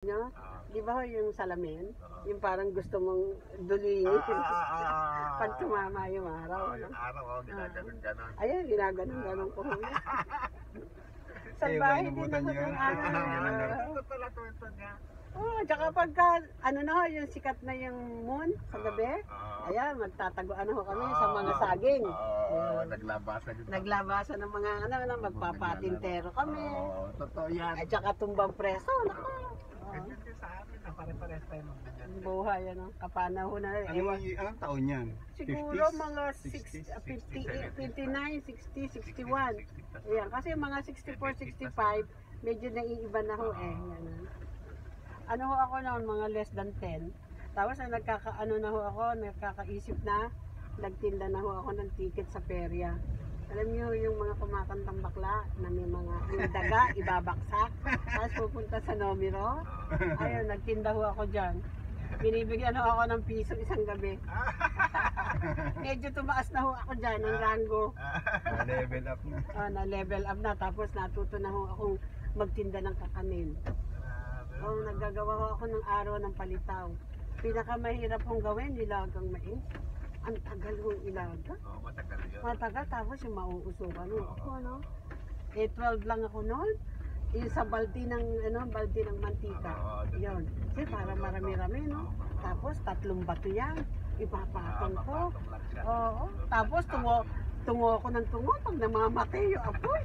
Nyo, di ba ho yung salamin? Yung parang gusto mong dulingin pag tumama yung araw. Yung araw, ginaganon-ganon. Ayan, ginaganon-ganon ko. Salbahe din ako ng araw. Ito pala kwento niya. Oh, tsaka pagka, ano na ho, yung sikat na yung moon sa gabi, ayan, magtatago, ano ho kami sa mga saging. Naglabasan yun. Naglabasan ng mga, magpapatintero kami. Totoo yan. At tsaka tumbang preso, naku. Ganyan din sa amin, pare-pares tayo ng ganyan. Buhay, ano, kapanahon na. Anong taon yan? Siguro 50s? mga 59, 60, 61. Ayan, kasi mga 64, 65, medyo naiiba na ho eh. Yan. Ano ho ako noon, mga less than 10. Tapos nagkakaisip na, nagtinda na ho ako ng ticket sa perya. Alam niyo yung mga kumakantang bakla na may mga yung daga, ibabaksak, tapos pupunta sa Nomiro. Ayun, nagtinda ho ako dyan. Binibigyan ho ako ng piso isang gabi. Medyo tumaas na ho ako dyan ng rango. Na-level up na. Na-level up na, tapos natuto na ho akong magtinda ng kakanin. Naggagawa ho ako ng araw ng palitaw. Pinakamahirap hong gawin, nilagang mais. Ang tagal hong ilaga. Matagal yun. Matagal, tapos yung mauusukan ho ako, ano. 12 lang ako noon. Yung sa balde ng mantika. Yun. Kasi para marami-rami, no. Tapos 3 bato yan. Ipapatong ko. Oo. Tapos tungo ako ng tungo pag namamatay yung apoy.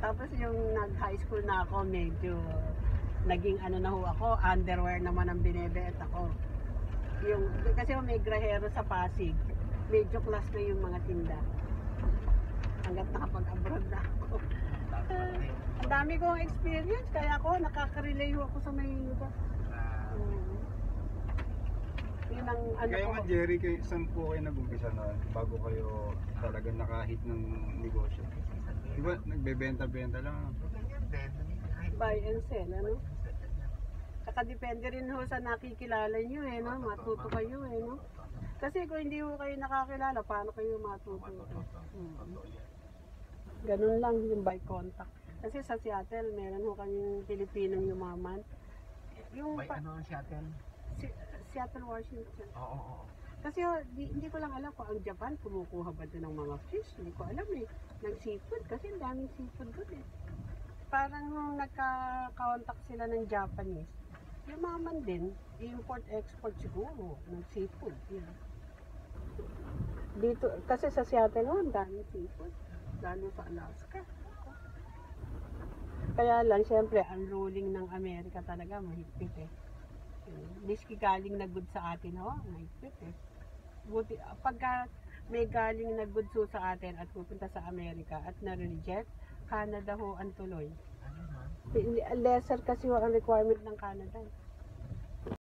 Tapos yung nag-high school na ako, medyo naging na ho ako, underwear naman ang binebet ako. Kasi may grahero sa Pasig, medyo class na yung mga tinda. Hanggat nakapag-abroad na ako. Ang dami kong experience, kaya ako nakaka-relay ako sa Maynila. Yun ang Kaya nga Jerry, saan po kayo nag-umpisa na bago kayo talaga nakahit ng negosyo? Di ba nagbebenta-benta lang? Ganyan din. buy and sell, ano? Saka depende rin ho sa nakikilala nyo eh, no? Matuto kayo eh, no? Kasi kung hindi ho kayo nakakilala, paano kayo matuto? Ganun lang yung by contact. Kasi sa Seattle, meron ho kaming Pilipinong yumaman. May ano ang Seattle? Seattle, Washington. Oo. Kasi hindi ko lang alam kung ang Japan kumukuha ba doon ng mga fish. Hindi ko alam eh. Nag-seafood kasi ang daming seafood doon eh. Parang nung nagka-contact sila ng Japanese, yumaman din, import-export siguro ng seafood. Yeah. Dito, kasi sa Seattle, ang daming seafood. Lalo sa Alaska. Kaya lang, syempre, ang ruling ng Amerika talaga mahigpit eh. Diski galing na good sa atin, mahigpit eh. Buti, pagka may galing na goods sa atin at pupunta sa Amerika at na-reject, Canada ho ang tuloy. Lesser kasi ho ang requirement ng Canada.